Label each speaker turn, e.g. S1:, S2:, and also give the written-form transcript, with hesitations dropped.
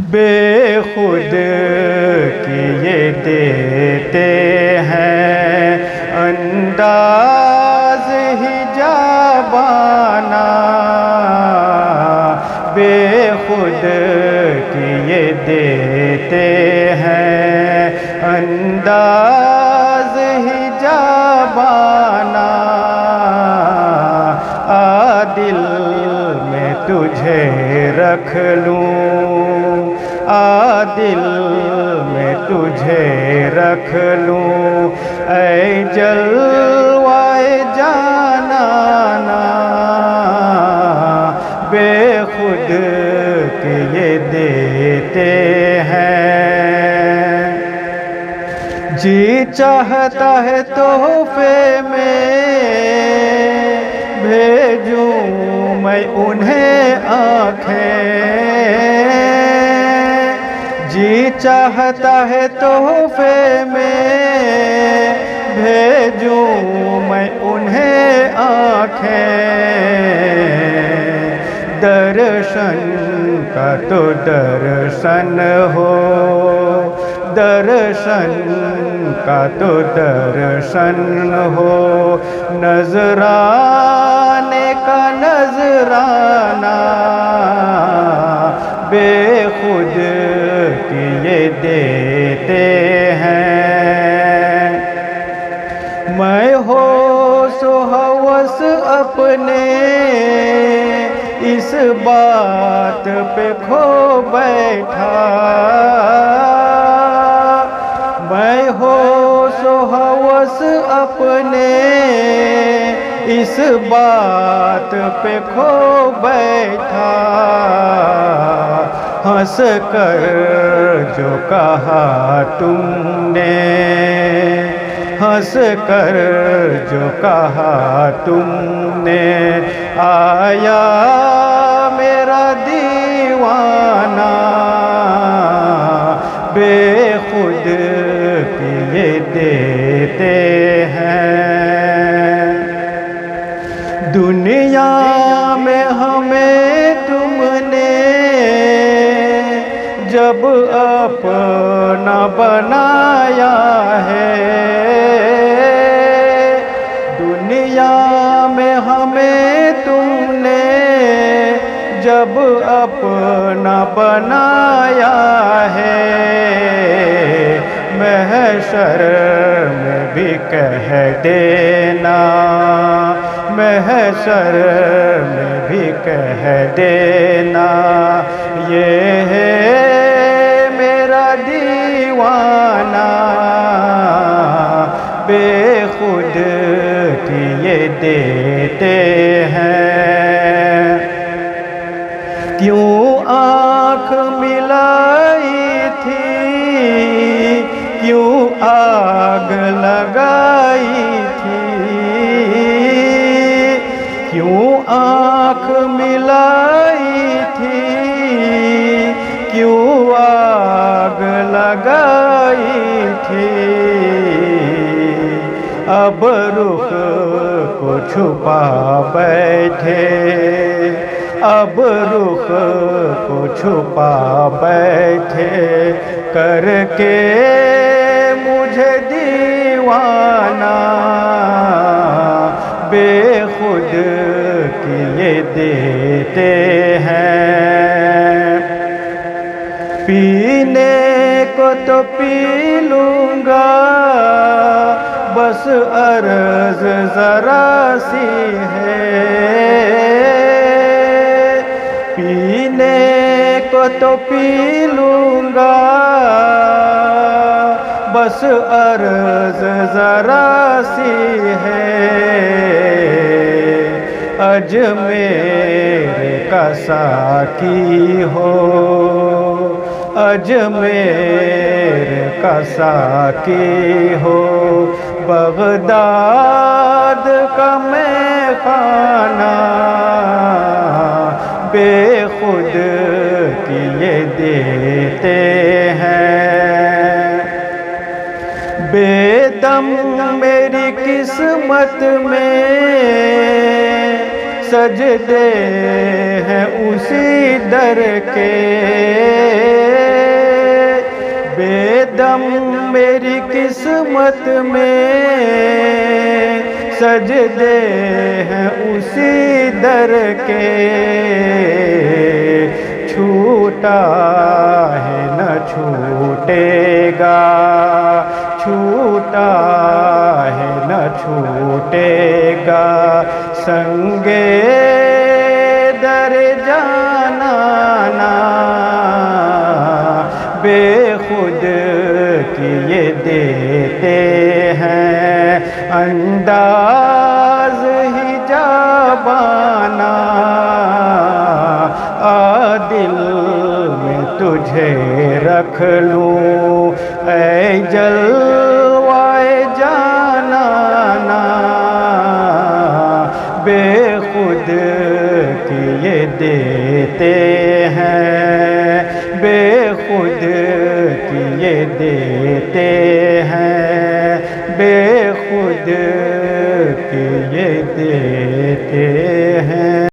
S1: بے خود کیے دیتے ہیں انداز حجابانہ، بے خود کیے دیتے ہیں انداز حجابانہ، دل میں تجھے رکھ لوں، دل میں تجھے رکھ لوں، اے جلوائے جانانا، بے خود کیے دیتے ہیں۔ جی چاہتا ہے تحفے میں بھیجوں میں انہیں آنکھیں، جی چاہتا ہے تحفے میں بھیجوں میں انہیں آنکھیں، درشن کا تو درشن ہو، درشن کا تو درشن ہو، نذرانے کا نذرانہ، بے خود کیے دیتے ہیں۔ میں ہوش و ہوس اپنے اس بات پہ کھو بیٹھا، میں ہوش و ہوس اپنے اس بات پہ کھو بیٹھا، ہنس کر جو کہا تم نے، ہنس کر جو کہا تم نے، آیا میرا دیوانہ، بے خود کیے دیتے ہیں۔ دنیا میں ہمیں تم نے جب اپنا بنایا ہے، دنیا میں ہمیں تم نے جب اپنا بنایا ہے، محشر میں بھی کہہ دینا، محشر میں بھی کہہ دینا، یہ ہے میرا دیوانہ، بے خود کیے دیتے ہیں۔ کیوں آنکھ ملائی تھی، کیوں آگ لگائی تھی، کیوں آنکھ ملائی تھی، کیوں آگ لگائی تھی، اب رخ کو چھپا بیٹھے، اب رخ کو چھپا بیٹھے، کر کے مجھے دیوانہ، بے خود کیے دیتے ہیں۔ پینے کو تو پی لوں گا، بس عرض ذرا سی ہے، پینے کو تو پی لوں گا، بس عرض ذرا سی ہے، اجمیر کا ساقی ہو، اجمیر کا ساقی ہو، بغداد کا میں خانہ، بے خود کیے دیتے ہیں۔ بے دم میری قسمت میں سجدے ہیں اسی در کے، دم میری قسمت میں سجدے ہیں اسی در کے، چھوٹا ہے نہ چھوٹے گا، چھوٹا ہے نہ چھوٹے گا، سنگے در جانا نا بے خود کیے دیتے ہیں، انداز حجابانہ دل میں تجھے رکھ لوں، اے جلوائے جانانا بے خود کیے دیتے ہیں، بے خود کیے دیتے ہیں، بے خود